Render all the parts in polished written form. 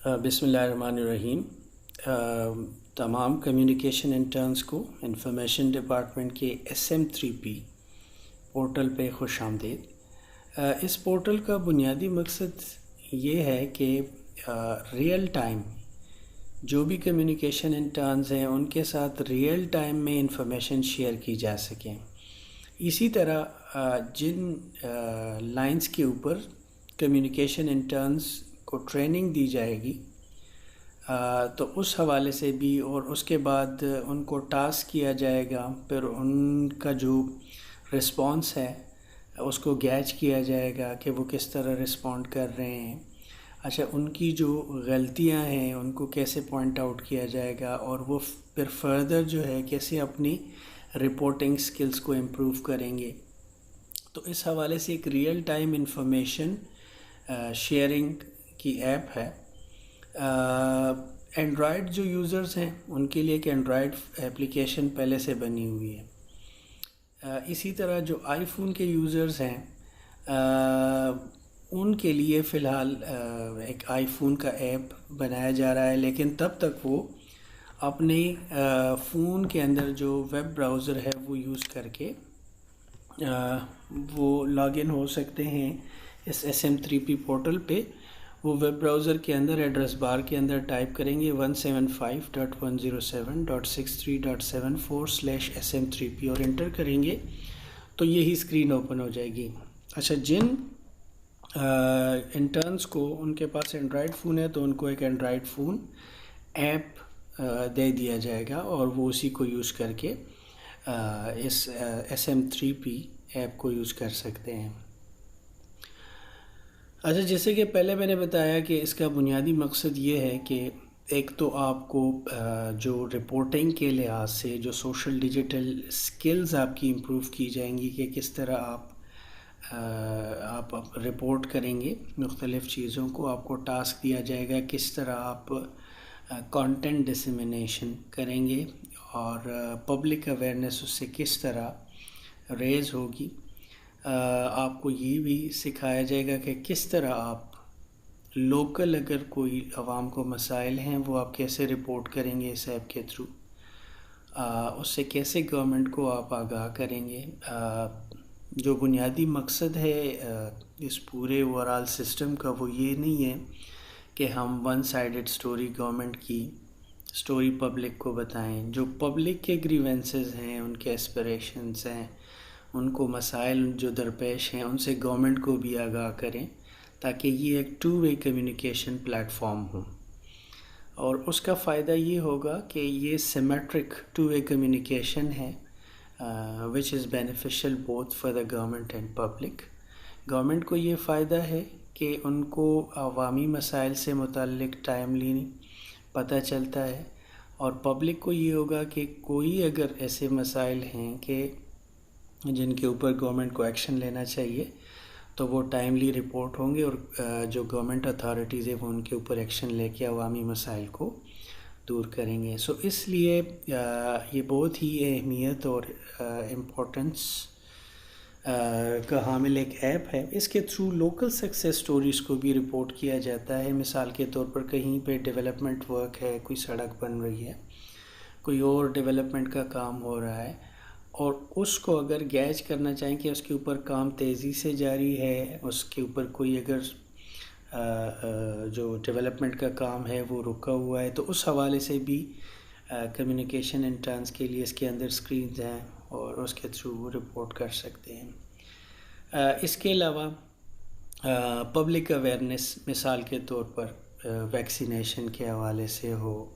बिस्मिल्लाहिर्रहमानिर्रहीम। तमाम communication interns को इंफॉर्मेशन डिपार्टमेंट के SM3P पोर्टल पे खुश आमदीद। इस पोर्टल का बुनियादी मकसद ये है कि रियल टाइम जो भी कम्युनिकेशन इंटर्न्स हैं उनके साथ रियल टाइम में इंफॉर्मेशन शेयर की जा सकें। इसी तरह जिन लाइंस के ऊपर कम्युनिकेशन इंटर्न्स को ट्रेनिंग दी जाएगी तो उस हवाले से भी, और उसके बाद उनको टास्क किया जाएगा, फिर उनका जो रिस्पॉन्स है उसको गैज किया जाएगा कि वो किस तरह रिस्पॉन्ड कर रहे हैं। अच्छा, उनकी जो गलतियां हैं उनको कैसे पॉइंट आउट किया जाएगा और वो फिर फर्दर जो है कैसे अपनी रिपोर्टिंग स्किल्स को इम्प्रूव करेंगे। तो इस हवाले से एक रियल टाइम इंफॉर्मेशन शेयरिंग की ऐप है। एंड्रॉयड जो यूज़र्स हैं उनके लिए एक एंड्रॉयड एप्लीकेशन पहले से बनी हुई है। इसी तरह जो आईफोन के यूज़र्स हैं उनके लिए फ़िलहाल एक आईफोन का ऐप बनाया जा रहा है, लेकिन तब तक वो अपने फ़ोन के अंदर जो वेब ब्राउज़र है वो यूज़ करके वो लॉगिन हो सकते हैं इस SM3P पोर्टल पे। वो वेब ब्राउज़र के अंदर एड्रेस बार के अंदर टाइप करेंगे 175.107.63.74/SM3P और इंटर करेंगे तो यही स्क्रीन ओपन हो जाएगी। अच्छा, जिन इंटर्न्स को उनके पास एंड्रॉयड फ़ोन है तो उनको एक एंड्रॉयड फ़ोन ऐप दे दिया जाएगा और वो उसी को यूज़ करके इस SM3P ऐप को यूज़ कर सकते हैं। अच्छा, जैसे कि पहले मैंने बताया कि इसका बुनियादी मकसद ये है कि एक तो आपको जो रिपोर्टिंग के लिहाज से जो सोशल डिजिटल स्किल्स आपकी इम्प्रूव की जाएंगी कि किस तरह आप रिपोर्ट करेंगे मुख्तलिफ़ चीज़ों को। आपको टास्क दिया जाएगा किस तरह आप कंटेंट डिसेमिनेशन करेंगे और पब्लिक अवेयरनेस उससे किस तरह रेज़ होगी। आपको ये भी सिखाया जाएगा कि किस तरह आप लोकल अगर कोई आवाम को मसाइल हैं वो आप कैसे रिपोर्ट करेंगे इस ऐप के थ्रू, उससे कैसे गवर्नमेंट को आप आगाह करेंगे। जो बुनियादी मकसद है इस पूरे ओवरऑल सिस्टम का वो ये नहीं है कि हम वन साइडेड स्टोरी गवर्नमेंट की स्टोरी पब्लिक को बताएं। जो पब्लिक के ग्रीवेंसेस हैं, उनके एस्पिरेशंस हैं, उनको मसाइल जो दरपेश हैं उनसे गवर्नमेंट को भी आगाह करें ताकि ये एक 2 वे कम्युनिकेशन प्लेटफॉर्म हो। और उसका फ़ायदा ये होगा कि ये सिमेट्रिक 2 वे कम्युनिकेशन है which is beneficial both for the government and public. Government को ये फ़ायदा है कि उनको अवामी मसाइल से मुताल्लिक टाइमली पता चलता है, और पब्लिक को ये होगा कि कोई अगर ऐसे मसाइल हैं कि जिनके ऊपर गवर्नमेंट को एक्शन लेना चाहिए तो वो टाइमली रिपोर्ट होंगे और जो गवर्नमेंट अथॉरिटीज़ है वो उनके ऊपर एक्शन लेके अवामी मसाइल को दूर करेंगे। सो इसलिए ये बहुत ही अहमियत और इम्पोर्टेंस का हामिल एक ऐप है। इसके थ्रू लोकल सक्सेस स्टोरीज़ को भी रिपोर्ट किया जाता है। मिसाल के तौर पर कहीं पे डेवलपमेंट वर्क है, कोई सड़क बन रही है, कोई और डेवलपमेंट का काम हो रहा है और उसको अगर गैज करना चाहें कि उसके ऊपर काम तेज़ी से जारी है, उसके ऊपर कोई अगर जो डेवलपमेंट का काम है वो रुका हुआ है, तो उस हवाले से भी कम्युनिकेशन इंटर्न्स के लिए इसके अंदर स्क्रीन्स हैं और उसके थ्रू वो रिपोर्ट कर सकते हैं। इसके अलावा पब्लिक अवेयरनेस, मिसाल के तौर पर वैक्सीनेशन के हवाले से हो,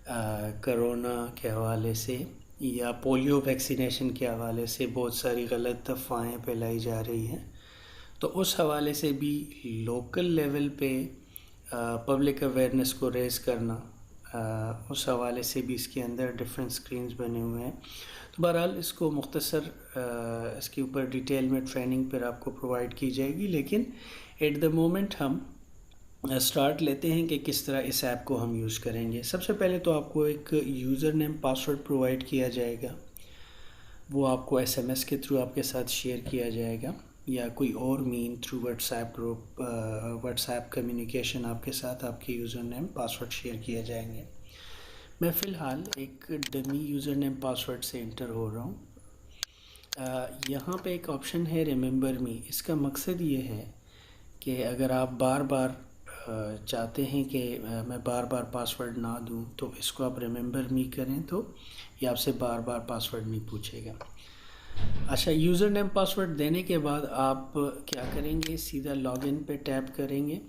कोरोना के हवाले से या पोलियो वैक्सीनेशन के हवाले से बहुत सारी गलत अफवाहें फैलाई जा रही हैं, तो उस हवाले से भी लोकल लेवल पे पब्लिक अवेयरनेस को रेज़ करना, उस हवाले से भी इसके अंदर डिफरेंट स्क्रीन्स बने हुए हैं। तो बहरहाल इसको मुख्तसर इसके ऊपर डिटेल में ट्रेनिंग पर आपको प्रोवाइड की जाएगी, लेकिन एट द मोमेंट हम स्टार्ट लेते हैं कि किस तरह इस ऐप को हम यूज़ करेंगे। सबसे पहले तो आपको एक यूज़र नेम पासवर्ड प्रोवाइड किया जाएगा, वो आपको SMS के थ्रू आपके साथ शेयर किया जाएगा। या कोई और mean through WhatsApp group, WhatsApp communication आपके साथ आपके यूज़र नेम पासवर्ड शेयर किए जाएंगे। मैं फ़िलहाल एक डमी यूज़र नेम पासवर्ड से इंटर हो रहा हूँ। यहाँ पे एक ऑप्शन है रिमेंबर मी। इसका मकसद ये है कि अगर आप बार बार चाहते हैं कि मैं बार बार पासवर्ड ना दूं, तो इसको आप रिमेंबर मी करें तो ये आपसे बार बार पासवर्ड नहीं पूछेगा। अच्छा, यूज़र नेम पासवर्ड देने के बाद आप क्या करेंगे, सीधा लॉगिन पे टैप करेंगे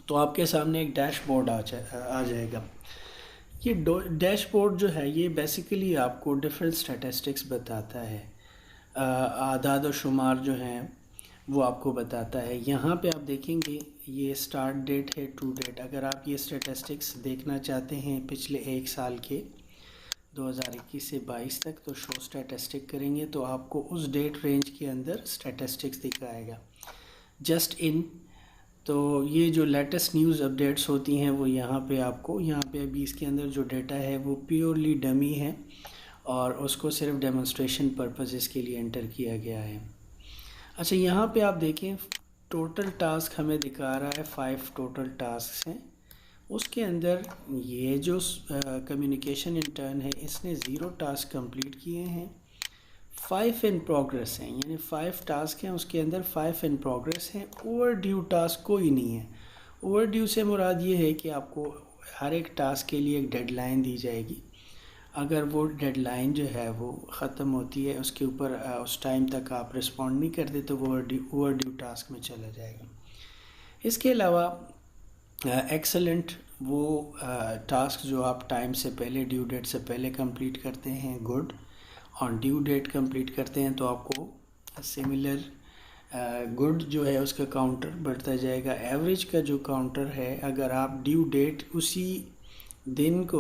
तो आपके सामने एक डैशबोर्ड आ जाएगा। ये डैशबोर्ड जो है ये बेसिकली आपको डिफरेंट स्टैटिस्टिक्स बताता है, आदाद और शुमार जो हैं वो आपको बताता है। यहाँ पे आप देखेंगे ये स्टार्ट डेट है टू डेट। अगर आप ये स्टैटिस्टिक्स देखना चाहते हैं पिछले एक साल के 2021 से 22 तक, तो शो स्टैटिस्टिक करेंगे तो आपको उस डेट रेंज के अंदर स्टैटिस्टिक्स दिखाएगा। जस्ट इन, तो ये जो लेटेस्ट न्यूज़ अपडेट्स होती हैं वो यहाँ पे आपको, यहाँ पे अभी इसके अंदर जो डेटा है वो प्योरली डमी है और उसको सिर्फ डेमोन्स्ट्रेशन पर्पसेस के लिए एंटर किया गया है। अच्छा, यहाँ पे आप देखें टोटल टास्क हमें दिखा रहा है 5 टोटल टास्क हैं। उसके अंदर ये जो कम्युनिकेशन इंटर्न है इसने 0 टास्क कंप्लीट किए हैं, 5 इन प्रोग्रेस हैं, यानी 5 टास्क हैं उसके अंदर 5 इन प्रोग्रेस हैं। ओवर ड्यू टास्क कोई नहीं है। ओवर ड्यू से मुराद ये है कि आपको हर एक टास्क के लिए एक डेडलाइन दी जाएगी। अगर वो डेडलाइन जो है वो ख़त्म होती है, उसके ऊपर उस टाइम तक आप रिस्पॉन्ड नहीं करते तो वो ओवर ड्यू टास्क में चला जाएगा। इसके अलावा एक्सेलेंट वो टास्क जो आप टाइम से पहले, ड्यू डेट से पहले कंप्लीट करते हैं, good. On due date complete करते हैं तो आपको सिमिलर गुड जो है उसका काउंटर बढ़ता जाएगा। एवरेज का जो काउंटर है, अगर आप ड्यू डेट उसी दिन को,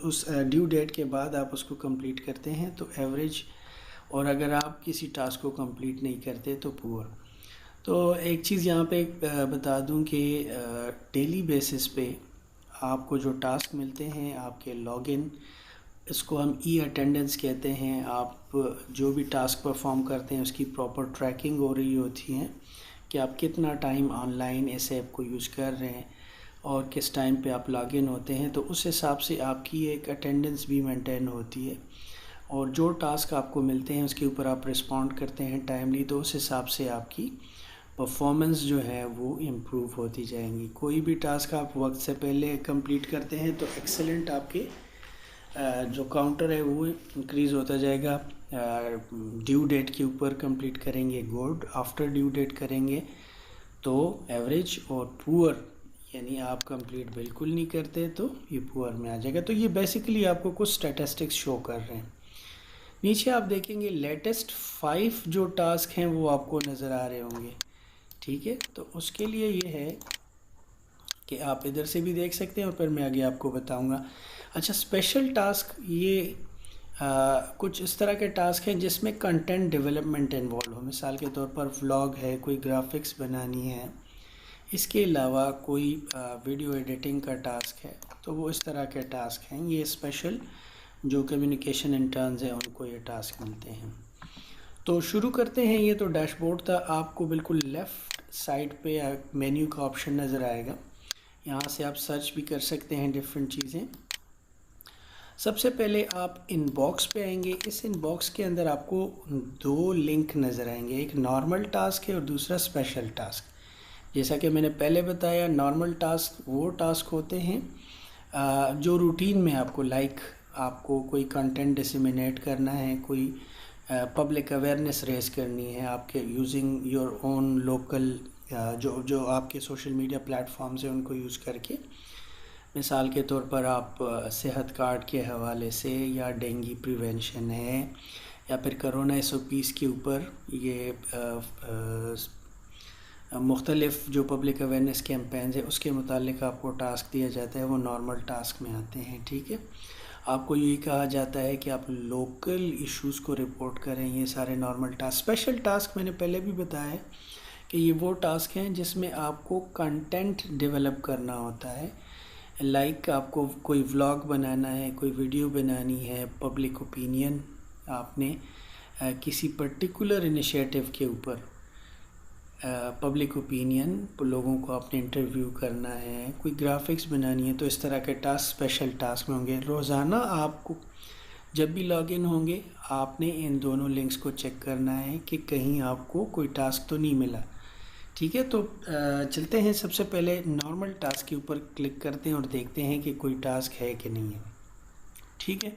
उस ड्यू डेट के बाद आप उसको कंप्लीट करते हैं तो एवरेज, और अगर आप किसी टास्क को कंप्लीट नहीं करते तो पुअर। तो एक चीज़ यहाँ पे बता दूं कि डेली बेसिस पे आपको जो टास्क मिलते हैं आपके लॉगिन, इसको हम ई अटेंडेंस कहते हैं। आप जो भी टास्क परफॉर्म करते हैं उसकी प्रॉपर ट्रैकिंग हो रही होती है कि आप कितना टाइम ऑनलाइन इस ऐप को यूज़ कर रहे हैं और किस टाइम पे आप लॉगिन होते हैं, तो उस हिसाब से आपकी एक अटेंडेंस भी मेंटेन होती है। और जो टास्क आपको मिलते हैं उसके ऊपर आप रिस्पॉन्ड करते हैं टाइमली, तो उस हिसाब से आपकी परफॉर्मेंस जो है वो इम्प्रूव होती जाएंगी। कोई भी टास्क आप वक्त से पहले कंप्लीट करते हैं तो एक्सेलेंट आपके जो काउंटर है वो इंक्रीज़ होता जाएगा। ड्यू डेट के ऊपर कंप्लीट करेंगे गुड, आफ्टर ड्यू डेट करेंगे तो एवरेज, और पुअर यानी आप कंप्लीट बिल्कुल नहीं करते तो ये पुअर में आ जाएगा। तो ये बेसिकली आपको कुछ स्टैटिस्टिक्स शो कर रहे हैं। नीचे आप देखेंगे लेटेस्ट 5 जो टास्क हैं वो आपको नज़र आ रहे होंगे, ठीक है। तो उसके लिए ये है कि आप इधर से भी देख सकते हैं और फिर मैं आगे आपको बताऊंगा। अच्छा, स्पेशल टास्क ये कुछ इस तरह के टास्क हैं जिसमें कंटेंट डेवलपमेंट इन्वॉल्व हो। मिसाल के तौर पर व्लॉग है, कोई ग्राफिक्स बनानी है, इसके अलावा कोई वीडियो एडिटिंग का टास्क है, तो वो इस तरह के टास्क हैं। ये स्पेशल जो कम्युनिकेशन इंटर्न्स हैं उनको ये टास्क मिलते हैं। तो शुरू करते हैं। ये तो डैशबोर्ड था। आपको बिल्कुल लेफ़्ट साइड पे मेन्यू का ऑप्शन नज़र आएगा, यहाँ से आप सर्च भी कर सकते हैं डिफरेंट चीज़ें। सबसे पहले आप इनबॉक्स पे आएंगे। इस इनबॉक्स के अंदर आपको 2 लिंक नज़र आएंगे, एक नॉर्मल टास्क है और दूसरा स्पेशल टास्क। जैसा कि मैंने पहले बताया, नॉर्मल टास्क वो टास्क होते हैं जो रूटीन में आपको, लाइक आपको कोई कंटेंट डिसेमिनेट करना है, कोई पब्लिक अवेयरनेस रेज करनी है आपके यूजिंग योर ओन लोकल, जो आपके सोशल मीडिया प्लेटफॉर्म्स हैं उनको यूज़ करके। मिसाल के तौर पर आप सेहत कार्ड के हवाले से, या डेंगू प्रिवेंशन है, या फिर कोरोना SOPs के ऊपर ये मुख्तलिफ़ जो पब्लिक अवेयरनेस कैंपेन्स है उसके मुतालिक आपको टास्क दिया जाता है, वो नॉर्मल टास्क में आते हैं, ठीक है। आपको ये कहा जाता है कि आप लोकल इश्यूज़ को रिपोर्ट करें, ये सारे नॉर्मल टास्क। स्पेशल टास्क मैंने पहले भी बताया है कि ये वो टास्क हैं जिसमें आपको कंटेंट डेवलप करना होता है। लाइक आपको कोई व्लॉग बनाना है, कोई वीडियो बनानी है, पब्लिक ओपिनियन आपने किसी पर्टिकुलर इनिशिएटिव के ऊपर पब्लिक ओपिनियन, लोगों को आपने इंटरव्यू करना है, कोई ग्राफिक्स बनानी है, तो इस तरह के टास्क स्पेशल टास्क में होंगे। रोज़ाना आपको जब भी लॉगिन होंगे आपने इन दोनों लिंक्स को चेक करना है कि कहीं आपको कोई टास्क तो नहीं मिला। ठीक है, तो चलते हैं, सबसे पहले नॉर्मल टास्क के ऊपर क्लिक करते हैं और देखते हैं कि कोई टास्क है कि नहीं है। ठीक है,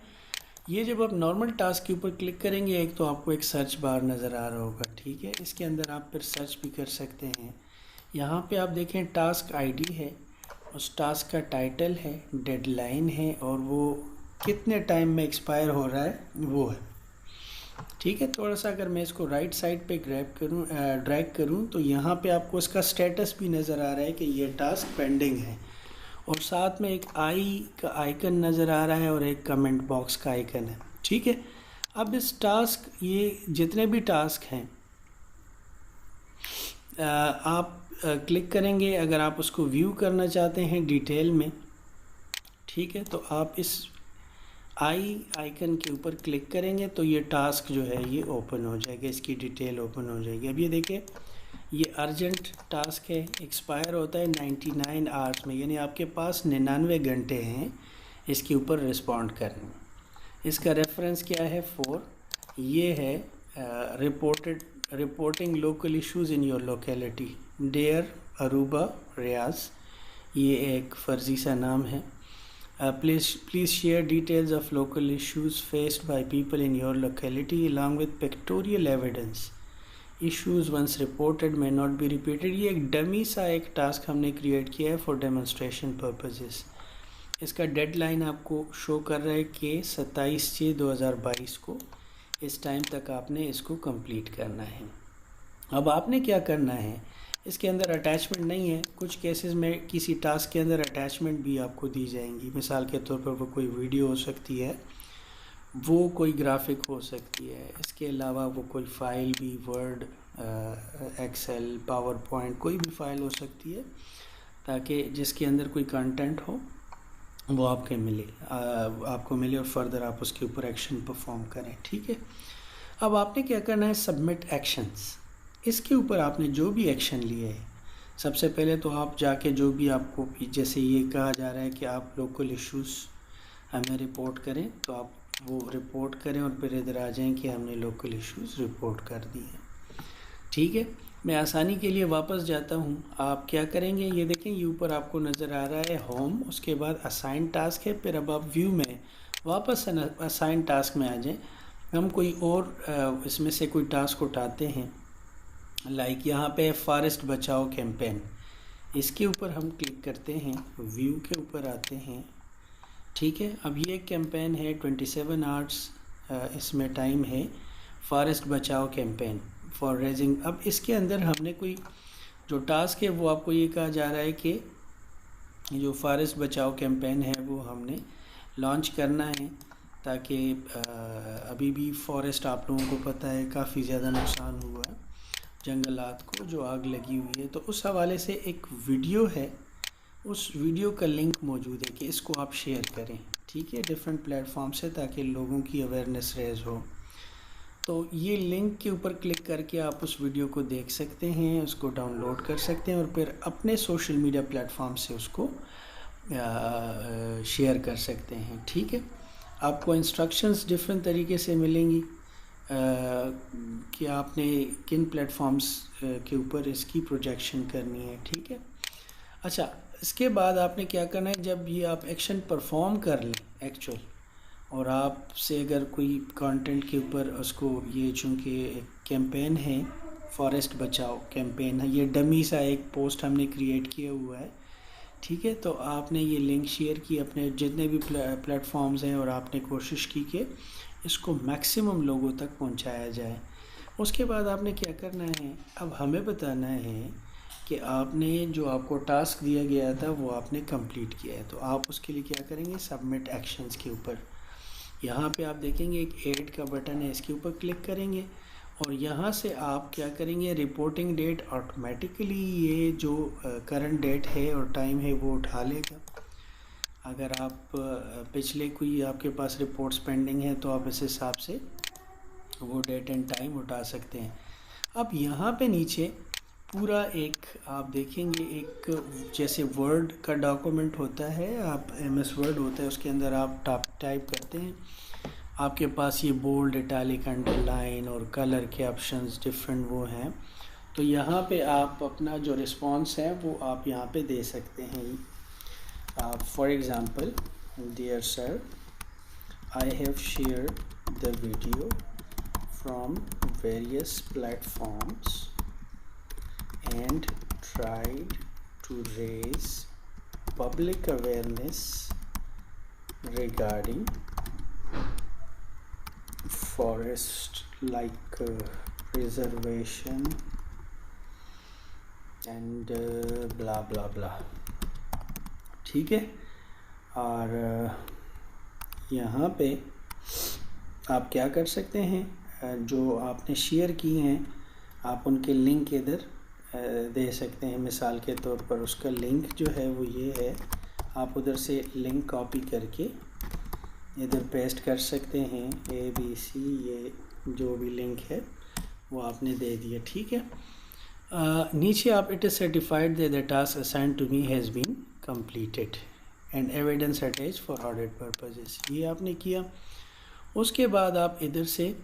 ये जब आप नॉर्मल टास्क के ऊपर क्लिक करेंगे एक तो आपको एक सर्च बार नज़र आ रहा होगा। ठीक है, इसके अंदर आप फिर सर्च भी कर सकते हैं। यहाँ पे आप देखें टास्क आईडी है, उस टास्क का टाइटल है, डेडलाइन है और वो कितने टाइम में एक्सपायर हो रहा है वो है। ठीक है, थोड़ा सा अगर मैं इसको राइट साइड पे ड्रैग करूँ तो यहाँ पे आपको इसका स्टेटस भी नज़र आ रहा है कि ये टास्क पेंडिंग है, और साथ में एक आई का आइकन नज़र आ रहा है और एक कमेंट बॉक्स का आइकन है। ठीक है, अब इस टास्क, ये जितने भी टास्क हैं आप क्लिक करेंगे, अगर आप उसको व्यू करना चाहते हैं डिटेल में, ठीक है, तो आप इस आई आइकन के ऊपर क्लिक करेंगे तो ये टास्क जो है ये ओपन हो जाएगा, इसकी डिटेल ओपन हो जाएगी। अब ये देखिए, ये अर्जेंट टास्क है, एक्सपायर होता है 99 आवर्स में, यानी आपके पास 99 घंटे हैं इसके ऊपर रिस्पॉन्ड करने में। इसका रेफरेंस क्या है 4, ये है reporting local issues in your locality, डेयर अरूबा रियाज, ये एक फ़र्ज़ी सा नाम है। Please share details of local issues faced by people in your locality along with pictorial evidence. Issues once reported may not be repeated. ये एक डमी सा एक टास्क हमने क्रिएट किया है फॉर डेमोन्स्ट्रेशन पर्पजेस। इसका डेडलाइन आपको शो कर रहा है कि 27/6/2022 को इस टाइम तक आपने इसको कंप्लीट करना है। अब आपने क्या करना है, इसके अंदर अटैचमेंट नहीं है, कुछ केसेस में किसी टास्क के अंदर अटैचमेंट भी आपको दी जाएंगी। मिसाल के तौर पर वो कोई वीडियो हो सकती है, वो कोई ग्राफिक हो सकती है, इसके अलावा वो कोई फ़ाइल भी, वर्ड, एक्सेल, पावर पॉइंट, कोई भी फ़ाइल हो सकती है, ताकि जिसके अंदर कोई कंटेंट हो वो आपको मिले और फर्दर आप उसके ऊपर एक्शन परफॉर्म करें। ठीक है, अब आपने क्या करना है, सबमिट एक्शंस। इसके ऊपर आपने जो भी एक्शन लिए है, सबसे पहले तो आप जाके जो भी आपको, जैसे ये कहा जा रहा है कि आप लोकल इश्यूज़ हमें रिपोर्ट करें, तो आप वो रिपोर्ट करें और फिर इधर आ जाएं कि हमने लोकल इश्यूज़ रिपोर्ट कर दी हैं। ठीक है, मैं आसानी के लिए वापस जाता हूँ। आप क्या करेंगे, ये देखें, ये ऊपर आपको नज़र आ रहा है होम, उसके बाद असाइन टास्क है, फिर अब आप व्यू में वापस असाइन टास्क में आ जाएं। हम कोई और इसमें से कोई टास्क उठाते हैं, लाइक यहाँ पे फॉरेस्ट बचाओ कैंपेन, इसके ऊपर हम क्लिक करते हैं, व्यू के ऊपर आते हैं। ठीक है, अब ये कैंपेन है 27 आवर्स इसमें टाइम है, फॉरेस्ट बचाओ कैंपेन फॉर रेजिंग। अब इसके अंदर हमने कोई जो टास्क है वो आपको ये कहा जा रहा है कि जो फॉरेस्ट बचाओ कैंपेन है वो हमने लॉन्च करना है, ताकि अभी भी फॉरेस्ट, आप लोगों को पता है, काफ़ी ज़्यादा नुकसान हुआ है, जंगलात को जो आग लगी हुई है। तो उस हवाले से एक वीडियो है, उस वीडियो का लिंक मौजूद है कि इसको आप शेयर करें, ठीक है, डिफरेंट प्लेटफॉर्म से, ताकि लोगों की अवेयरनेस रेज हो। तो ये लिंक के ऊपर क्लिक करके आप उस वीडियो को देख सकते हैं, उसको डाउनलोड कर सकते हैं और फिर अपने सोशल मीडिया प्लेटफॉर्म से उसको शेयर कर सकते हैं। ठीक है, आपको इंस्ट्रक्शंस डिफरेंट तरीके से मिलेंगी कि आपने किन प्लेटफॉर्म्स के ऊपर इसकी प्रोजेक्शन करनी है। ठीक है, अच्छा, इसके बाद आपने क्या करना है, जब ये आप एक्शन परफॉर्म कर लें एक्चुअल, और आपसे अगर कोई कंटेंट के ऊपर उसको, ये चूँकि एक कैंपेन है, फॉरेस्ट बचाओ कैंपेन है, ये डमी सा एक पोस्ट हमने क्रिएट किया हुआ है। ठीक है, तो आपने ये लिंक शेयर की अपने जितने भी प्लेटफॉर्म्स हैं और आपने कोशिश की कि इसको मैक्सिमम लोगों तक पहुंचाया जाए। उसके बाद आपने क्या करना है, अब हमें बताना है कि आपने जो आपको टास्क दिया गया था वो आपने कंप्लीट किया है। तो आप उसके लिए क्या करेंगे, सबमिट एक्शंस के ऊपर यहाँ पे आप देखेंगे एक ऐड का बटन है, इसके ऊपर क्लिक करेंगे और यहाँ से आप क्या करेंगे, रिपोर्टिंग डेट ऑटोमेटिकली ये जो करंट डेट है और टाइम है वो उठा लेगा। अगर आप पिछले कोई आपके पास रिपोर्ट्स पेंडिंग है तो आप इस हिसाब से वो डेट एंड टाइम उठा सकते हैं। अब यहाँ पे नीचे पूरा एक आप देखेंगे, एक जैसे वर्ड का डॉक्यूमेंट होता है, आप MS वर्ड होता है, उसके अंदर आप टाइप करते हैं, आपके पास ये बोल्ड, इटैलिक, अंडरलाइन और कलर के ऑप्शंस डिफरेंट वो हैं। तो यहाँ पे आप अपना जो रिस्पॉन्स है वो आप यहाँ पे दे सकते हैं। For example, dear sir, I have shared the video from various platforms and tried to raise public awareness regarding forest like preservation and blah blah blah। ठीक है। और यहाँ पे आप क्या कर सकते हैं, जो आपने शेयर की हैं आप उनके लिंक इधर दे सकते हैं। मिसाल के तौर पर उसका लिंक जो है वो ये है, आप उधर से लिंक कॉपी करके इधर पेस्ट कर सकते हैं। ABC ये जो भी लिंक है वो आपने दे दिया। ठीक है। नीचे आप it is certified that the task assigned to me has been completed and evidence attach for audit purposes, ये आपने किया। उसके बाद आप इधर से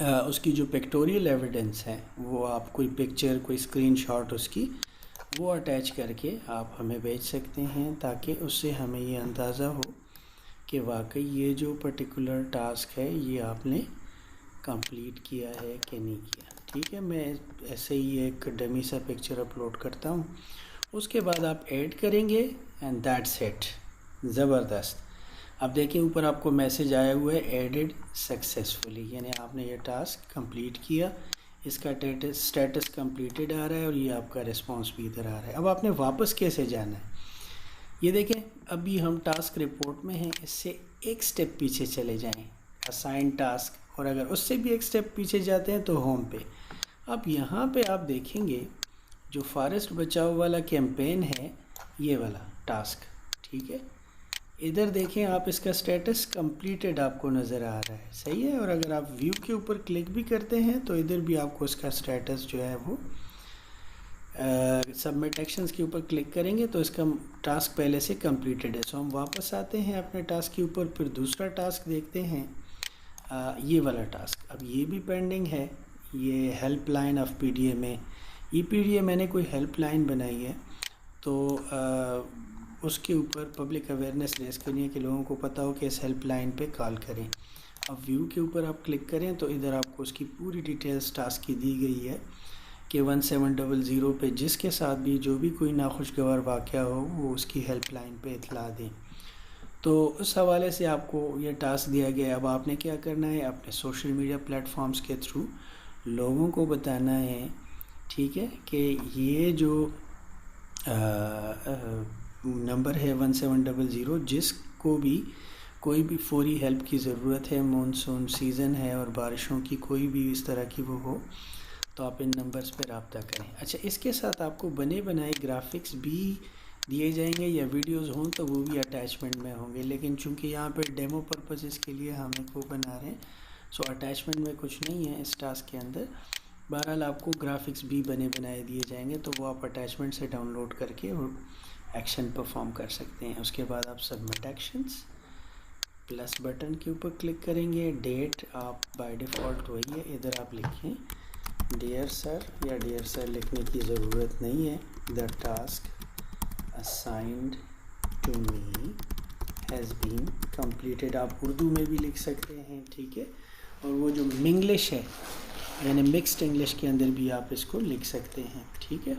उसकी जो पिक्टोरियल एविडेंस है वो आप कोई पिक्चर, कोई स्क्रीनशॉट उसकी वो अटैच करके आप हमें भेज सकते हैं, ताकि उससे हमें ये अंदाज़ा हो कि वाकई ये जो पर्टिकुलर टास्क है ये आपने कंप्लीट किया है कि नहीं किया। ठीक है। मैं ऐसे ही एक डमी सा पिक्चर अपलोड करता हूँ, उसके बाद आप ऐड करेंगे एंड दैट्स इट। ज़बरदस्त। अब देखिए ऊपर आपको मैसेज आया हुआ है एडिड सक्सेसफुली, यानी आपने ये टास्क कंप्लीट किया, इसका स्टेटस कंप्लीटेड आ रहा है और ये आपका रिस्पांस भी इधर आ रहा है। अब आपने वापस कैसे जाना है, ये देखें, अभी हम टास्क रिपोर्ट में हैं, इससे एक स्टेप पीछे चले जाएं, असाइन टास्क, और अगर उससे भी एक स्टेप पीछे जाते हैं तो होम पे। अब यहाँ पे आप देखेंगे जो फॉरेस्ट बचाओ वाला कैंपेन है, ये वाला टास्क, ठीक है, इधर देखें आप, इसका स्टेटस कंप्लीटेड आपको नज़र आ रहा है, सही है। और अगर आप व्यू के ऊपर क्लिक भी करते हैं तो इधर भी आपको इसका स्टेटस जो है वो सबमिट एक्शंस के ऊपर क्लिक करेंगे तो इसका टास्क पहले से कंप्लीटेड है। सो हम वापस आते हैं अपने टास्क के ऊपर, फिर दूसरा टास्क देखते हैं, ये वाला टास्क। अब ये भी पेंडिंग है, ये हेल्पलाइन ऑफ PDA में, EPDA मैंने कोई हेल्पलाइन बनाई है, तो उसके ऊपर पब्लिक अवेयरनेस रेस करनी है कि लोगों को पता हो कि इस हेल्पलाइन पे कॉल करें। अब व्यू के ऊपर आप क्लिक करें तो इधर आपको उसकी पूरी डिटेल्स टास्क की दी गई है कि 1700 पे जिसके साथ भी जो भी कोई नाखुशगवार वाक़या हो वो उसकी हेल्पलाइन पे इतला दें। तो उस हवाले से आपको ये टास्क दिया गया है। अब आपने क्या करना है, अपने सोशल मीडिया प्लेटफॉर्म्स के थ्रू लोगों को बताना है, ठीक है, कि ये जो नंबर है 1700, जिसको भी कोई भी फौरी हेल्प की ज़रूरत है, मानसून सीज़न है और बारिशों की कोई भी इस तरह की वो हो, तो आप इन नंबर्स पर रब्ता करें। अच्छा, इसके साथ आपको बने बनाए ग्राफिक्स भी दिए जाएंगे या वीडियोस हों तो वो भी अटैचमेंट में होंगे, लेकिन चूंकि यहाँ पे डेमो पर्पसेस के लिए हम एक वो बना रहे हैं, सो अटैचमेंट में कुछ नहीं है इस टास्क के अंदर। बहरहाल आपको ग्राफिक्स भी बने बनाए दिए जाएंगे, तो वो आप अटैचमेंट से डाउनलोड करके और एक्शन परफॉर्म कर सकते हैं। उसके बाद आप सबमिट एक्शंस प्लस बटन के ऊपर क्लिक करेंगे। डेट आप बाय डिफ़ॉल्ट वही है, इधर आप लिखें डियर सर, या डियर सर लिखने की ज़रूरत नहीं है, the task assigned to me has been completed. आप उर्दू में भी लिख सकते हैं, ठीक है, और वो जो मिंग्लिश है यानी मिक्स्ड इंग्लिश के अंदर भी आप इसको लिख सकते हैं, ठीक है।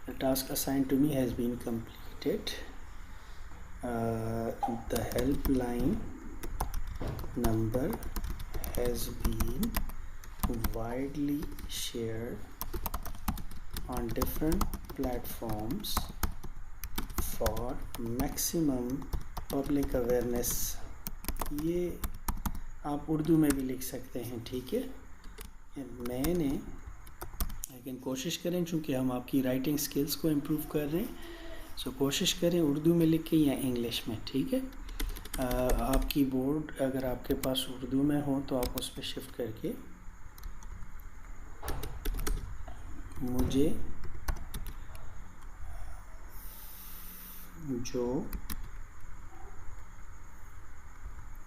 The task assigned to me has been completed, the helpline number has been widely shared on different platforms for maximum public awareness। ये आप उर्दू में भी लिख सकते हैं, ठीक है। मैंने लेकिन कोशिश करें, चूँकि हम आपकी राइटिंग स्किल्स को इम्प्रूव कर रहे हैं, सो कोशिश करें उर्दू में लिख के या इंग्लिश में, ठीक है। आपकी बोर्ड अगर आपके पास उर्दू में हो तो आप उस पर शिफ्ट करके मुझे जो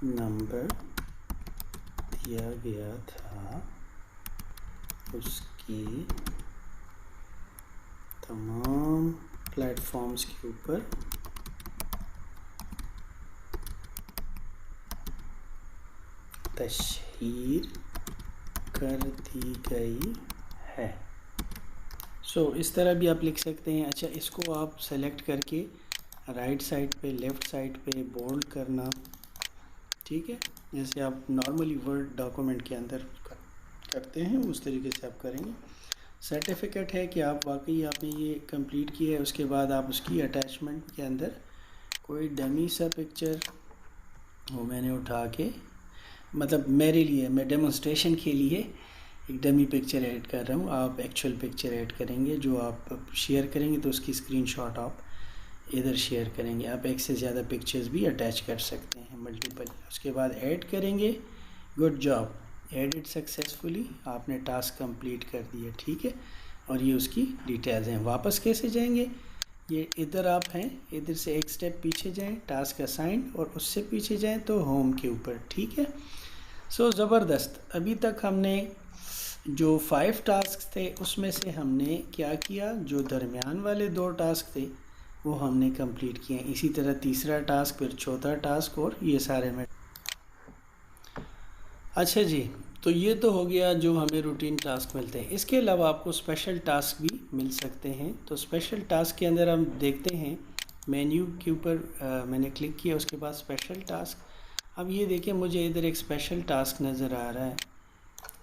नंबर दिया गया था उसकी तमाम प्लेटफॉर्म्स के ऊपर तशहीर कर दी गई है। इस तरह भी आप लिख सकते हैं। अच्छा, इसको आप सेलेक्ट करके राइट साइड पे, लेफ़्ट साइड पे बोल्ड करना, ठीक है, जैसे आप नॉर्मली वर्ड डॉक्यूमेंट के अंदर करते हैं उस तरीके से आप करेंगे। सर्टिफिकेट है कि आप वाकई आपने ये कंप्लीट किया है। उसके बाद आप उसकी अटैचमेंट के अंदर कोई डमी सा पिक्चर, वो मैंने उठा के, मतलब मेरे लिए, मैं डेमोन्स्ट्रेशन के लिए एक डमी पिक्चर ऐड कर रहा हूँ। आप एक्चुअल पिक्चर ऐड करेंगे, जो आप शेयर करेंगे तो उसकी स्क्रीनशॉट आप इधर शेयर करेंगे। आप एक से ज़्यादा पिक्चर्स भी अटैच कर सकते हैं, मल्टीपल। उसके बाद ऐड करेंगे, गुड जॉब, एडिट सक्सेसफुली, आपने टास्क कंप्लीट कर दिया, ठीक है। और ये उसकी डिटेल्स हैं। वापस कैसे जाएंगे, ये इधर आप हैं, इधर से एक स्टेप पीछे जाएं, टास्क असाइन, और उससे पीछे जाएं तो होम के ऊपर, ठीक है। ज़बरदस्त। अभी तक हमने जो 5 टास्क थे उसमें से हमने क्या किया, जो दरमियान वाले 2 टास्क थे वो हमने कंप्लीट किए। इसी तरह तीसरा टास्क, फिर चौथा टास्क, और ये सारे में। अच्छा जी, तो ये तो हो गया जो हमें रूटीन टास्क मिलते हैं। इसके अलावा आपको स्पेशल टास्क भी मिल सकते हैं। तो स्पेशल टास्क के अंदर हम देखते हैं, मेन्यू के ऊपर मैंने क्लिक किया, उसके बाद स्पेशल टास्क। अब ये देखिए, मुझे इधर एक स्पेशल टास्क नज़र आ रहा है,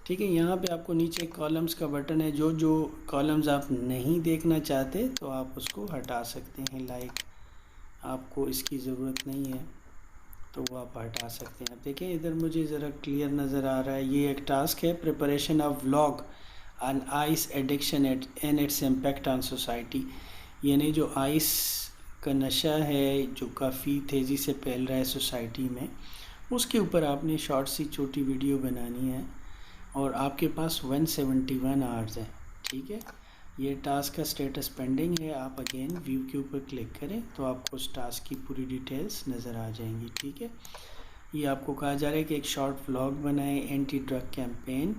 ठीक है। यहाँ पे आपको नीचे कॉलम्स का बटन है, जो जो कॉलम्स आप नहीं देखना चाहते तो आप उसको हटा सकते हैं। लाइक आपको इसकी ज़रूरत नहीं है तो वो आप हटा सकते हैं। अब देखें, इधर मुझे ज़रा क्लियर नज़र आ रहा है। ये एक टास्क है, preparation of vlog on ice addiction and its impact on society. यानी जो आइस का नशा है जो काफ़ी तेज़ी से फैल रहा है सोसाइटी में, उसके ऊपर आपने शॉर्ट सी छोटी वीडियो बनानी है, और आपके पास 171 आवर्स हैं, ठीक है। ये टास्क का स्टेटस पेंडिंग है। आप अगेन व्यू के ऊपर क्लिक करें तो आपको उस टास्क की पूरी डिटेल्स नज़र आ जाएंगी, ठीक है। ये आपको कहा जा रहा है कि एक शॉर्ट व्लॉग बनाएं, एंटी ड्रग कैंपेन।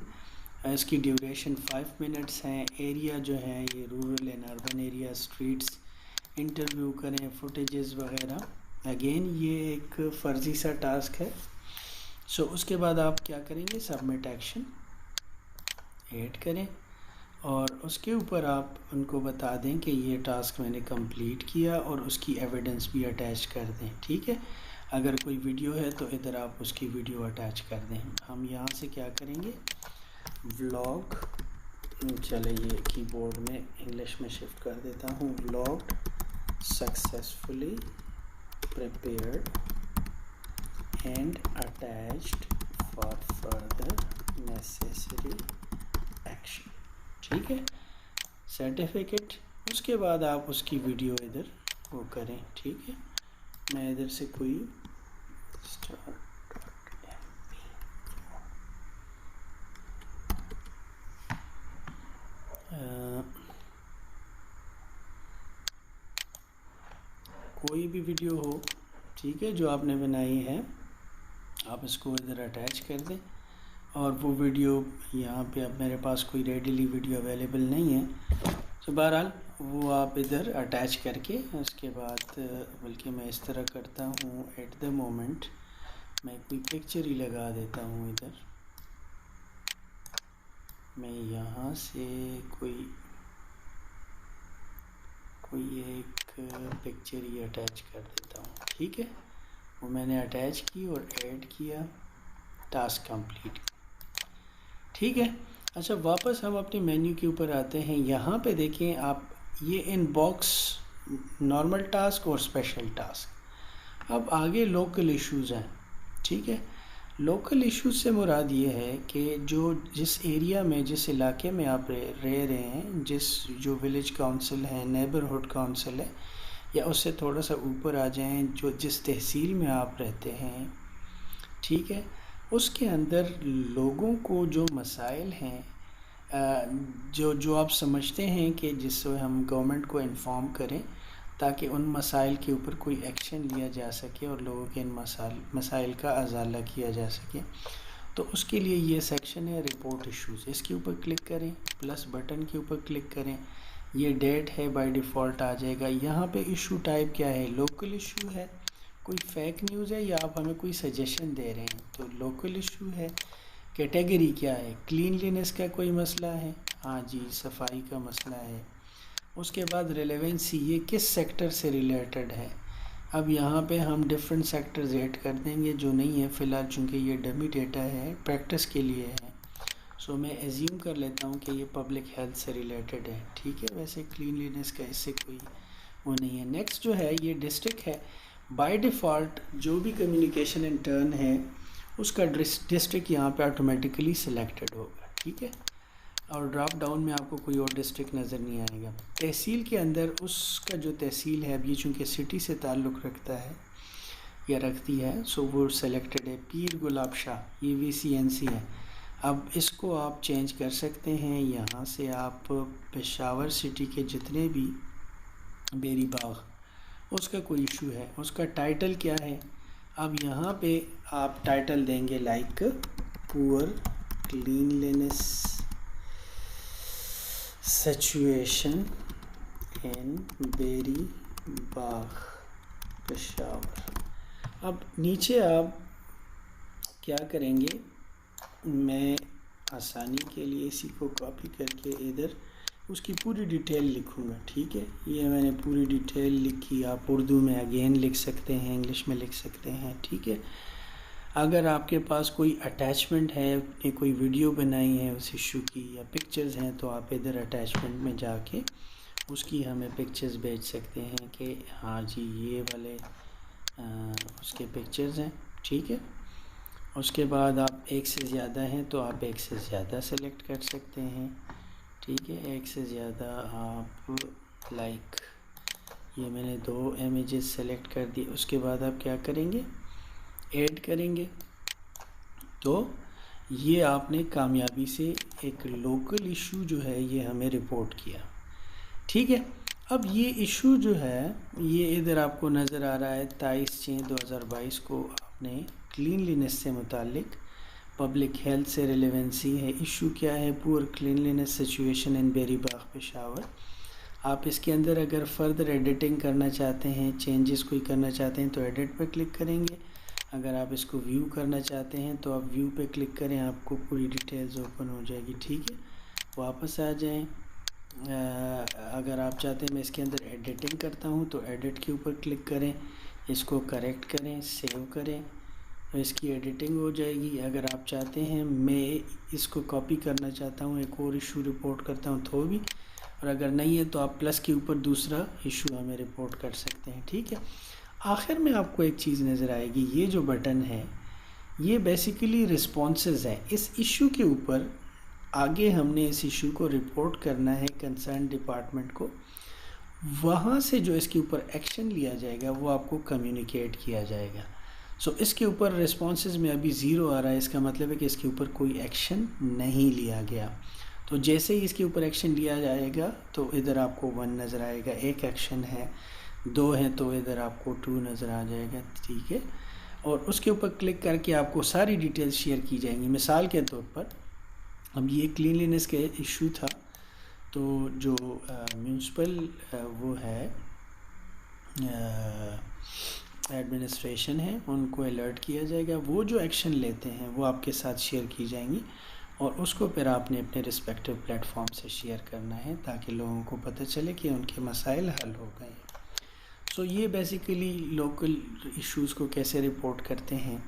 इसकी ड्यूरेशन 5 मिनट्स हैं। एरिया जो है ये rural and urban area, streets interview करें, फुटेजेस वगैरह। अगेन ये एक फ़र्ज़ी सा टास्क है। उसके बाद आप क्या करेंगे, सबमिट एक्शन ऐड करें, और उसके ऊपर आप उनको बता दें कि ये टास्क मैंने कंप्लीट किया, और उसकी एविडेंस भी अटैच कर दें, ठीक है। अगर कोई वीडियो है तो इधर आप उसकी वीडियो अटैच कर दें। हम यहाँ से क्या करेंगे, व्लॉग, चले ये कीबोर्ड में इंग्लिश में शिफ्ट कर देता हूँ, vlog successfully prepared and attached for further necessary action, ठीक है। सर्टिफिकेट, उसके बाद आप उसकी वीडियो इधर वो करें, ठीक है। मैं इधर से कोई कोई भी वीडियो हो, ठीक है, जो आपने बनाई है, आप इसको इधर अटैच कर दें। और वो वीडियो यहाँ पे, अब मेरे पास कोई रेडीली वीडियो अवेलेबल नहीं है, तो बहरहाल वो आप इधर अटैच करके, उसके बाद बल्कि मैं इस तरह करता हूँ, एट द मोमेंट मैं कोई पिक्चर ही लगा देता हूँ इधर। मैं यहाँ से कोई एक पिक्चर ही अटैच कर देता हूँ, ठीक है। वो मैंने अटैच की और ऐड किया, टास्क कंप्लीट, ठीक है। अच्छा, वापस हम अपने मेन्यू के ऊपर आते हैं। यहाँ पे देखें आप, ये इनबॉक्स, नॉर्मल टास्क और स्पेशल टास्क। अब आगे लोकल इश्यूज़ हैं, ठीक है। लोकल इश्यूज से मुराद ये है कि जिस एरिया में, जिस इलाके में आप रह रहे हैं, जो विलेज काउंसिल है, नेबरहुड काउंसिल है, या उससे थोड़ा सा ऊपर आ जाएं, जिस तहसील में आप रहते हैं, ठीक है, उसके अंदर लोगों को जो मसाइल हैं जो जो आप समझते हैं कि जिससे हम गवर्नमेंट को इन्फॉर्म करें ताकि उन मसाइल के ऊपर कोई एक्शन लिया जा सके और लोगों के इन मसाइल का अजाला किया जा सके। तो उसके लिए ये सेक्शन है रिपोर्ट इश्यूज़। इसके ऊपर क्लिक करें, प्लस बटन के ऊपर क्लिक करें, ये डेट है बाय डिफ़ॉल्ट आ जाएगा। यहाँ पे इशू टाइप क्या है, लोकल इशू है, कोई फेक न्यूज़ है, या आप हमें कोई सजेशन दे रहे हैं। तो लोकल इशू है। कैटेगरी क्या है, क्लीनलीनेस का कोई मसला है, हाँ जी सफाई का मसला है। उसके बाद रेलेवेंसी, ये किस सेक्टर से रिलेटेड है। अब यहाँ पे हम डिफरेंट सेक्टर्स ऐड कर देंगे जो नहीं है फ़िलहाल, चूँकि ये डमी डेटा है, प्रैक्टिस के लिए है। सो मैं एज्यूम कर लेता हूँ कि ये पब्लिक हेल्थ से रिलेटेड है, ठीक है। वैसे क्लीनलीनेस का इससे कोई वो नहीं है। नेक्स्ट जो है ये डिस्ट्रिक्ट है। बाय डिफ़ॉल्ट जो भी कम्युनिकेशन इंटर्न है उसका डिस्ट्रिक्ट यहाँ पे ऑटोमेटिकली सिलेक्टेड होगा, ठीक है। और ड्रॉप डाउन में आपको कोई और डिस्ट्रिक्ट नज़र नहीं आएगा। तहसील के अंदर उसका जो तहसील है, अब ये चूँकि सिटी से ताल्लुक़ रखता है या रखती है, सो वो सेलेक्टेड है। पीर गुलाब शाह ये VCNC है। अब इसको आप चेंज कर सकते हैं। यहाँ से आप पेशावर सिटी के जितने भी बेरी बाग उसका कोई इशू है, उसका टाइटल क्या है। अब यहाँ पे आप टाइटल देंगे like poor cleanliness situation in Beri Bagh Peshawar. अब नीचे आप क्या करेंगे, मैं आसानी के लिए इसी को कॉपी करके इधर उसकी पूरी डिटेल लिखूँगा, ठीक है। ये मैंने पूरी डिटेल लिखी, आप उर्दू में अगेन लिख सकते हैं, इंग्लिश में लिख सकते हैं, ठीक है। अगर आपके पास कोई अटैचमेंट है, कोई वीडियो बनाई है उस इशू की या पिक्चर्स हैं, तो आप इधर अटैचमेंट में जाके उसकी हमें पिक्चर्स भेज सकते हैं कि हाँ जी ये वाले उसके पिक्चर्स हैं, ठीक है। उसके बाद आप एक से ज़्यादा हैं तो आप एक से ज़्यादा सेलेक्ट कर सकते हैं, ठीक है। एक से ज़्यादा आप लाइक ये मैंने 2 इमेजेस सेलेक्ट कर दी। उसके बाद आप क्या करेंगे, ऐड करेंगे। तो ये आपने कामयाबी से एक लोकल इशू जो है ये हमें रिपोर्ट किया, ठीक है। अब ये इशू जो है ये इधर आपको नज़र आ रहा है 23/6/2022 को आपने क्लीनलीनेस से मुतालिक पब्लिक हेल्थ से रिलेवेंसी है। इशू क्या है, poor cleanliness situation in Beri Bagh Peshawar. आप इसके अंदर अगर फर्दर एडिटिंग करना चाहते हैं, चेंजेस कोई करना चाहते हैं तो एडिट पर क्लिक करेंगे। अगर आप इसको व्यू करना चाहते हैं तो आप व्यू पे क्लिक करें, आपको पूरी डिटेल्स ओपन हो जाएगी, ठीक है। वापस आ जाएं। अगर आप चाहते हैं मैं इसके अंदर एडिटिंग करता हूं तो एडिट के ऊपर क्लिक करें, इसको करेक्ट करें, सेव करें, तो इसकी एडिटिंग हो जाएगी। अगर आप चाहते हैं मैं इसको कॉपी करना चाहता हूं, एक और इशू रिपोर्ट करता हूं तो भी, और अगर नहीं है तो आप प्लस के ऊपर दूसरा इशू हमें रिपोर्ट कर सकते हैं, ठीक है। आखिर में आपको एक चीज़ नज़र आएगी, ये जो बटन है ये बेसिकली रिस्पॉन्सेस है इस इशू के ऊपर। आगे हमने इस इशू को रिपोर्ट करना है कंसर्न डिपार्टमेंट को, वहाँ से जो इसके ऊपर एक्शन लिया जाएगा वो आपको कम्युनिकेट किया जाएगा। सो इसके ऊपर रिस्पॉन्सेस में अभी 0 आ रहा है, इसका मतलब है कि इसके ऊपर कोई एक्शन नहीं लिया गया। तो जैसे ही इसके ऊपर एक्शन लिया जाएगा तो इधर आपको 1 नज़र आएगा, एक एक्शन है, 2 हैं तो इधर आपको 2 नज़र आ जाएगा, ठीक है। और उसके ऊपर क्लिक करके आपको सारी डिटेल्स शेयर की जाएंगी। मिसाल के तौर पर अब ये क्लीनलीनेस के इशू था, तो जो म्यूनसिपल वो है एडमिनिस्ट्रेशन है उनको अलर्ट किया जाएगा। वो जो एक्शन लेते हैं वो आपके साथ शेयर की जाएंगी और उसको फिर आपने अपने रिस्पेक्टिव प्लेटफॉर्म से शेयर करना है ताकि लोगों को पता चले कि उनके मसाइल हल हो गए। सो ये बेसिकली लोकल इश्यूज़ को कैसे रिपोर्ट करते हैं।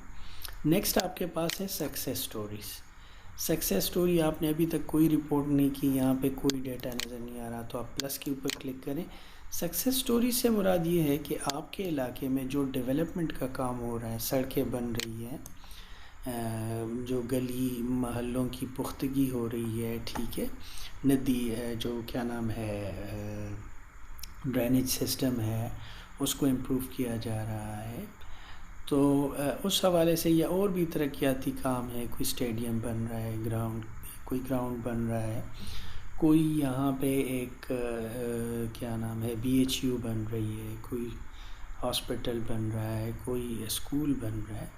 नेक्स्ट आपके पास है सक्सेस स्टोरीज़। सक्सेस स्टोरी आपने अभी तक कोई रिपोर्ट नहीं की, यहाँ पे कोई डेटा नज़र नहीं आ रहा, तो आप प्लस के ऊपर क्लिक करें। सक्सेस स्टोरी से मुराद ये है कि आपके इलाके में जो डेवलपमेंट का काम हो रहा है, सड़कें बन रही है, जो गली महल्लों की पुख्तगी हो रही है, ठीक है, नदी जो क्या नाम है ड्रेनेज सिस्टम है उसको इम्प्रूव किया जा रहा है, तो उस हवाले से या और भी तरक्याती काम है, कोई स्टेडियम बन रहा है, ग्राउंड कोई ग्राउंड बन रहा है, कोई यहाँ पे एक क्या नाम है BHU बन रही है, कोई हॉस्पिटल बन रहा है, कोई स्कूल बन रहा है,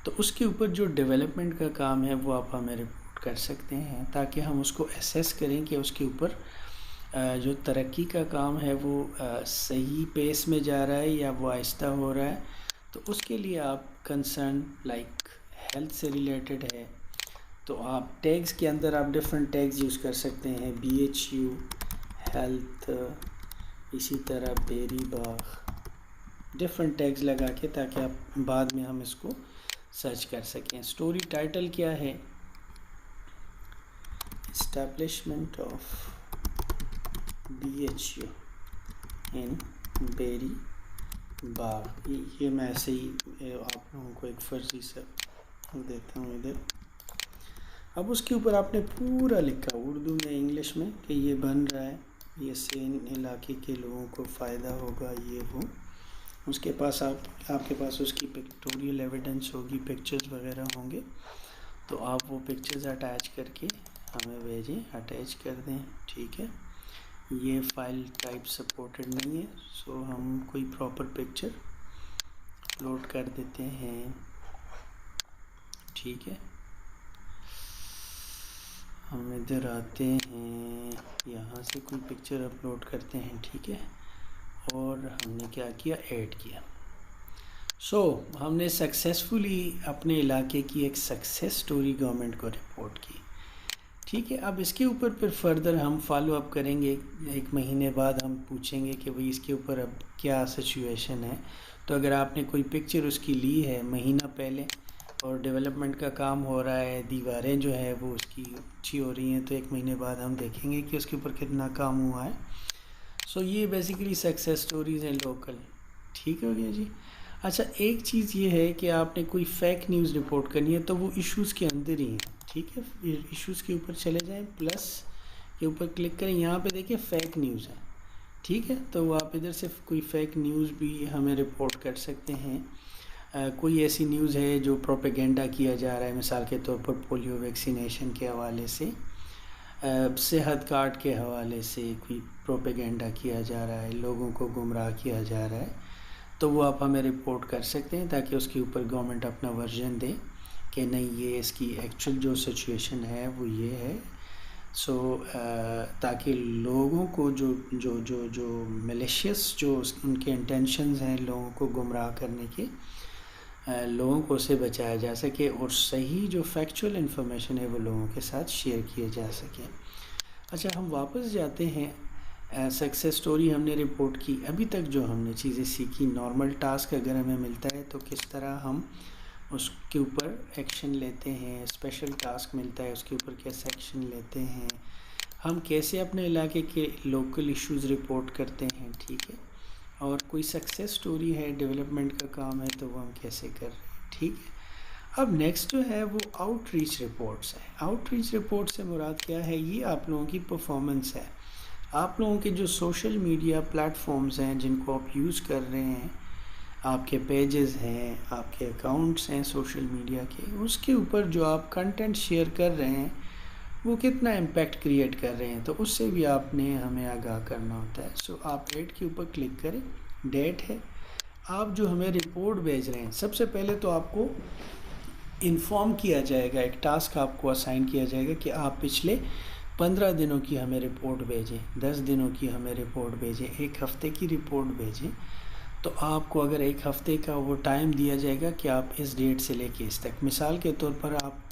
तो उसके ऊपर जो डेवलपमेंट का काम है वो आप हमें रिपोर्ट कर सकते हैं, ताकि हम उसको एसेस करें कि उसके ऊपर जो तरक्की का काम है वो सही पेस में जा रहा है या वो आहिस्ता हो रहा है। तो उसके लिए आप कंसर्न लाइक हेल्थ से रिलेटेड है, तो आप टैग्स के अंदर आप डिफरेंट टैग्स यूज़ कर सकते हैं, BHU, हेल्थ, इसी तरह बेरी बाग, डिफरेंट टैग्स लगा के, ताकि आप बाद में हम इसको सर्च कर सकें। स्टोरी टाइटल क्या है, establishment of BHU in Beri Bagh. ये मैं ऐसे ही आप लोगों को एक फर्जी सा देता हूँ इधर। अब उसके ऊपर आपने पूरा लिखा उर्दू में, इंग्लिश में, कि ये बन रहा है, ये से इन इलाके के लोगों को फ़ायदा होगा, ये वो। उसके पास आपके पास उसकी पिक्टोरियल एविडेंस होगी, पिक्चर्स वगैरह होंगे, तो आप वो पिक्चर्स अटैच करके हमें भेजें, अटैच कर दें, ठीक है। ये फाइल टाइप सपोर्टेड नहीं है, सो हम कोई प्रॉपर पिक्चर अपलोड कर देते हैं, ठीक है। हम इधर आते हैं, यहाँ से कोई पिक्चर अपलोड करते हैं, ठीक है। और हमने क्या किया, ऐड किया। हमने सक्सेसफुली अपने इलाके की एक सक्सेस स्टोरी गवर्नमेंट को रिपोर्ट की, ठीक है। अब इसके ऊपर फिर फर्दर हम फॉलो अप करेंगे, 1 महीने बाद हम पूछेंगे कि भाई इसके ऊपर अब क्या सिचुएशन है। तो अगर आपने कोई पिक्चर उसकी ली है महीना पहले और डेवलपमेंट का काम हो रहा है, दीवारें जो है वो उसकी अच्छी हो रही हैं, तो 1 महीने बाद हम देखेंगे कि उसके ऊपर कितना काम हुआ है। ये बेसिकली सक्सेस स्टोरीज़ हैं लोकल, ठीक हो गया जी। अच्छा, एक चीज़ ये है कि आपने कोई फेक न्यूज़ रिपोर्ट करनी है तो वो इश्यूज़ के अंदर ही है, ठीक है। इश्यूज़ के ऊपर चले जाएं, प्लस के ऊपर क्लिक करें, यहाँ पे देखिए फेक न्यूज़ है, ठीक है। तो आप इधर से कोई फेक न्यूज़ भी हमें रिपोर्ट कर सकते हैं। कोई ऐसी न्यूज़ है जो प्रोपेगेंडा किया जा रहा है, मिसाल के तौर पर पोलियो वैक्सीनेशन के हवाले से, सेहत कार्ड के हवाले से कोई प्रोपेगेंडा किया जा रहा है, लोगों को गुमराह किया जा रहा है, तो वो आप हमें रिपोर्ट कर सकते हैं, ताकि उसके ऊपर गवर्नमेंट अपना वर्जन दे कि नहीं, ये इसकी एक्चुअल जो सिचुएशन है वो ये है। ताकि लोगों को जो मिलिशियस जो उनके इंटेंशंस हैं लोगों को गुमराह करने के, लोगों को उससे बचाया जा सके, और सही जो फैक्चुअल इन्फॉर्मेशन है वो लोगों के साथ शेयर किए जा सके। अच्छा, हम वापस जाते हैं, सक्सेस स्टोरी हमने रिपोर्ट की। अभी तक जो हमने चीज़ें सीखी, नॉर्मल टास्क अगर हमें मिलता है तो किस तरह हम उसके ऊपर एक्शन लेते हैं, स्पेशल टास्क मिलता है उसके ऊपर कैसे एक्शन लेते हैं, हम कैसे अपने इलाके के लोकल इश्यूज़ रिपोर्ट करते हैं, ठीक है। और कोई सक्सेस स्टोरी है, डेवलपमेंट का काम है, तो वो हम कैसे कर रहे हैं, ठीक है। अब नेक्स्ट जो है वो आउटरीच रिपोर्ट्स है। आउटरीच रिपोर्ट से मुराद क्या है, ये आप लोगों की परफॉर्मेंस है, आप लोगों के जो सोशल मीडिया प्लेटफॉर्म्स हैं जिनको आप यूज़ कर रहे हैं, आपके पेजेस हैं, आपके अकाउंट्स हैं सोशल मीडिया के, उसके ऊपर जो आप कंटेंट शेयर कर रहे हैं वो कितना इम्पैक्ट क्रिएट कर रहे हैं, तो उससे भी आपने हमें आगाह करना होता है। आप ऐड के ऊपर क्लिक करें, डेट है, आप जो हमें रिपोर्ट भेज रहे हैं, सबसे पहले तो आपको इन्फॉर्म किया जाएगा, एक टास्क आपको असाइन किया जाएगा कि आप पिछले 15 दिनों की हमें रिपोर्ट भेजें, 10 दिनों की हमें रिपोर्ट भेजें, 1 हफ़्ते की रिपोर्ट भेजें। तो आपको अगर 1 हफ़्ते का वो टाइम दिया जाएगा कि आप इस डेट से लेके इस तक, मिसाल के तौर पर आप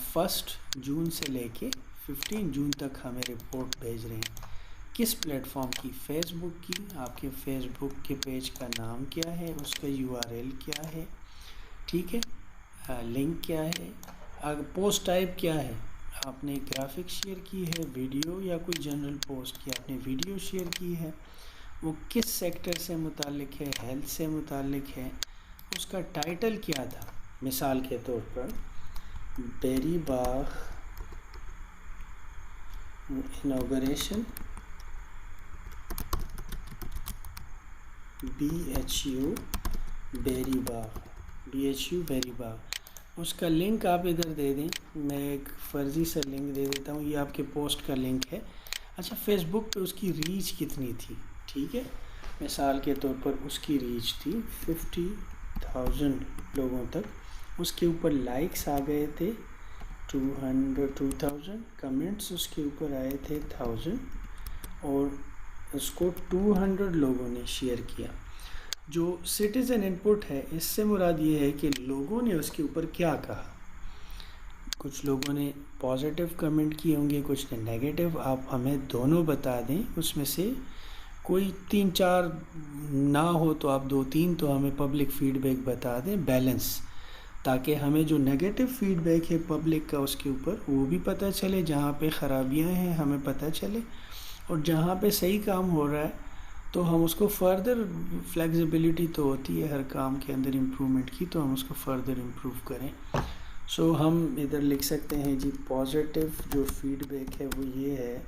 1 जून से लेके 15 जून तक हमें रिपोर्ट भेज रहे हैं। किस प्लेटफॉर्म की, फेसबुक की, आपके फेसबुक के पेज का नाम क्या है, उसका URL क्या है, ठीक है, लिंक क्या है, अगर पोस्ट टाइप क्या है, आपने ग्राफिक शेयर की है, वीडियो, या कोई जनरल पोस्ट की आपने वीडियो शेयर की है, वो किस सेक्टर से मुतालिक है, हेल्थ से मुतालिक है, उसका टाइटल क्या था, मिसाल के तौर पर बेरी बाग इनॉग्रेशन BHU बेरी बाग, BHU बेरी बाग, उसका लिंक आप इधर दे दें, मैं एक फ़र्ज़ी सा लिंक दे देता हूँ, ये आपके पोस्ट का लिंक है। अच्छा, फेसबुक पे उसकी रीच कितनी थी, ठीक है, मिसाल के तौर पर उसकी रीच थी 50,000 लोगों तक, उसके ऊपर लाइक्स आ गए थे 2000, कमेंट्स उसके ऊपर आए थे 1000, और उसको 200 लोगों ने शेयर किया। जो सिटीज़न इनपुट है, इससे मुराद ये है कि लोगों ने उसके ऊपर क्या कहा। कुछ लोगों ने पॉजिटिव कमेंट किए होंगे, कुछ ने नेगेटिव। आप हमें दोनों बता दें, उसमें से कोई 3-4 ना हो तो आप 2-3 तो हमें पब्लिक फ़ीडबैक बता दें, बैलेंस, ताकि हमें जो नेगेटिव फ़ीडबैक है पब्लिक का उसके ऊपर वो भी पता चले, जहाँ पे ख़राबियाँ हैं हमें पता चले, और जहाँ पे सही काम हो रहा है तो हम उसको फर्दर, फ्लेक्सिबिलिटी तो होती है हर काम के अंदर इम्प्रूवमेंट की, तो हम उसको फर्दर इम्प्रूव करें। सो हम इधर लिख सकते हैं जी, पॉजिटिव जो फीडबैक है वो ये है,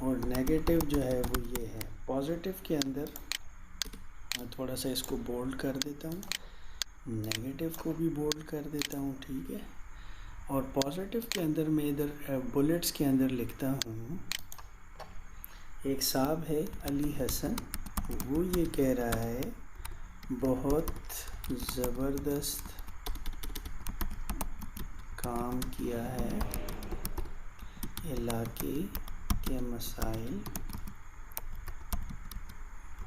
और नेगेटिव जो है वो ये है। पॉजिटिव के अंदर मैं थोड़ा सा इसको बोल्ड कर देता हूँ, नेगेटिव को भी बोल्ड कर देता हूँ, ठीक है। और पॉजिटिव के अंदर मैं इधर बुलेट्स के अंदर लिखता हूँ, एक साहब है अली हसन, वो ये कह रहा है बहुत ज़बरदस्त काम किया है, इलाके के मसाइल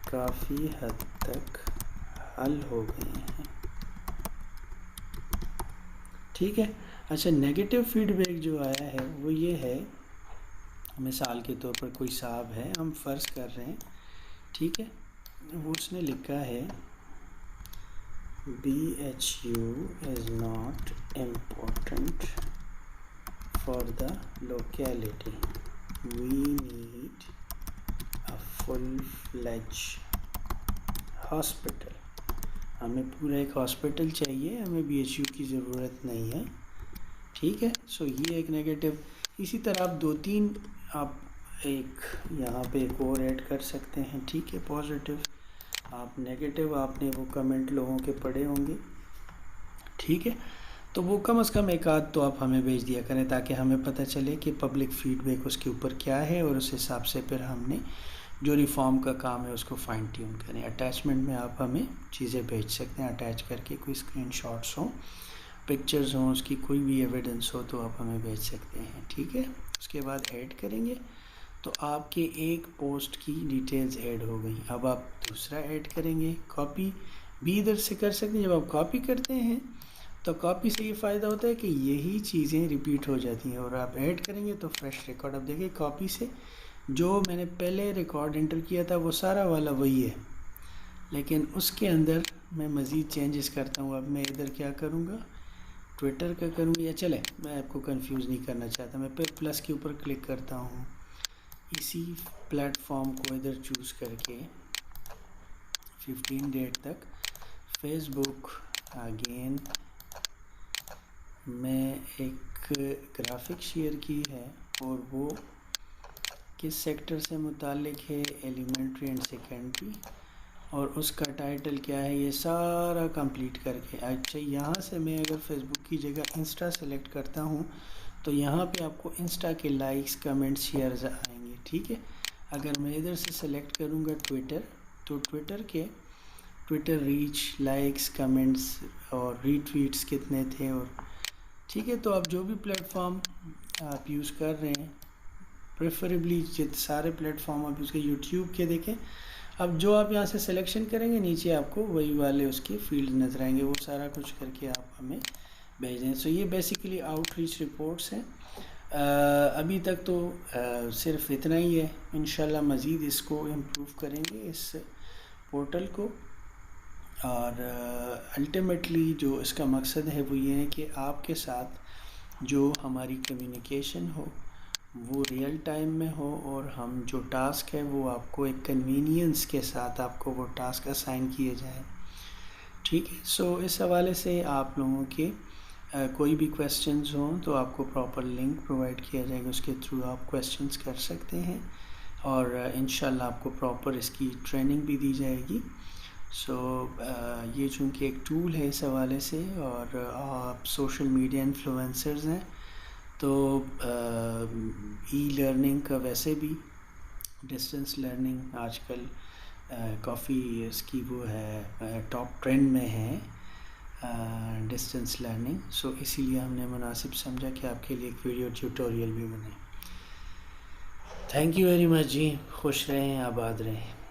काफ़ी हद तक हल हो गए हैं, ठीक है। अच्छा, नेगेटिव फीडबैक जो आया है वो ये है, मिसाल के तौर पर कोई साहब है, हम फ़र्ज़ कर रहे हैं, ठीक है, वो उसने लिखा है BHU is not important for the locality, we need a full-fledged hospital, हमें पूरा एक हॉस्पिटल चाहिए, हमें BHU की ज़रूरत नहीं है, ठीक है। सो ये एक नेगेटिव। इसी तरह आप 2-3 आप एक यहाँ पे एक और ऐड कर सकते हैं, ठीक है। पॉजिटिव, आप नेगेटिव, आपने वो कमेंट लोगों के पढ़े होंगे, ठीक है, तो वो कम से कम एक आध तो आप हमें भेज दिया करें, ताकि हमें पता चले कि पब्लिक फ़ीडबैक उसके ऊपर क्या है, और उस हिसाब से फिर हमने जो रिफॉर्म का काम है उसको फाइन ट्यून करें। अटैचमेंट में आप हमें चीज़ें भेज सकते हैं, अटैच करके कोई स्क्रीनशॉट्स हों, पिक्चर्स हों, उसकी कोई भी एविडेंस हो तो आप हमें भेज सकते हैं, ठीक है। उसके बाद ऐड करेंगे तो आपके एक पोस्ट की डिटेल्स ऐड हो गई। अब आप दूसरा ऐड करेंगे, कॉपी भी इधर से कर सकते हैं। जब आप कॉपी करते हैं तो कॉपी से ये फ़ायदा होता है कि यही चीज़ें रिपीट हो जाती हैं, और आप ऐड करेंगे तो फ्रेश रिकॉर्ड। अब देखिए, कॉपी से जो मैंने पहले रिकॉर्ड एंटर किया था वो सारा वाला वही है, लेकिन उसके अंदर मैं मज़ीद चेंजेस करता हूँ। अब मैं इधर क्या करूँगा, ट्विटर का करूँगा, या चले मैं आपको कंफ्यूज नहीं करना चाहता, मैं फिर प्लस के ऊपर क्लिक करता हूँ, इसी प्लेटफॉर्म को इधर चूज़ करके 15 डेट तक फेसबुक अगेन मैं एक ग्राफिक शेयर की है, और वो किस सेक्टर से मुतालिक है, एलिमेंट्री एंड सेकेंडरी, और उसका टाइटल क्या है, ये सारा कंप्लीट करके। अच्छा, यहाँ से मैं अगर फेसबुक की जगह इंस्टा सेलेक्ट करता हूँ तो यहाँ पे आपको इंस्टा के लाइक्स, कमेंट्स, शेयर्स आएंगे, ठीक है। अगर मैं इधर से सेलेक्ट करूँगा ट्विटर, तो ट्विटर रीच, लाइक्स, कमेंट्स और रीट्वीट्स कितने थे, और ठीक है। तो आप जो भी प्लेटफॉर्म आप यूज़ कर रहे हैं, प्रेफरेबली जितने सारे प्लेटफॉर्म आप यूज़ यूट्यूब के देखें, अब जो आप यहाँ से सिलेक्शन करेंगे नीचे आपको वही वाले उसके फील्ड नज़र आएंगे, वो सारा कुछ करके आप हमें भेज दें। सो ये बेसिकली आउटरीच रिपोर्ट्स हैं। अभी तक तो सिर्फ इतना ही है, इंशाल्लाह मज़ीद इसको इम्प्रूव करेंगे इस पोर्टल को, और अल्टीमेटली जो इसका मकसद है वो ये है कि आपके साथ जो हमारी कम्युनिकेशन हो वो रियल टाइम में हो, और हम जो टास्क है वो आपको एक कन्वीनियंस के साथ आपको वो टास्क असाइन किए जाए, ठीक है। सो इस हवाले से आप लोगों के कोई भी क्वेश्चंस हों तो आपको प्रॉपर लिंक प्रोवाइड किया जाएगा, उसके थ्रू आप क्वेश्चंस कर सकते हैं, और इंशाल्लाह आपको प्रॉपर इसकी ट्रेनिंग भी दी जाएगी। सो ये चूँकि एक टूल है इस हवाले से, और आप सोशल मीडिया इन्फ्लुएंसर्स हैं, तो ई लर्निंग का वैसे भी डिस्टेंस लर्निंग आजकल काफ़ी इसकी वो है, टॉप ट्रेंड में है डिस्टेंस लर्निंग। सो इसीलिए हमने मुनासिब समझा कि आपके लिए एक वीडियो ट्यूटोरियल भी बने। थैंक यू वेरी मच जी, खुश रहें, आबाद रहें।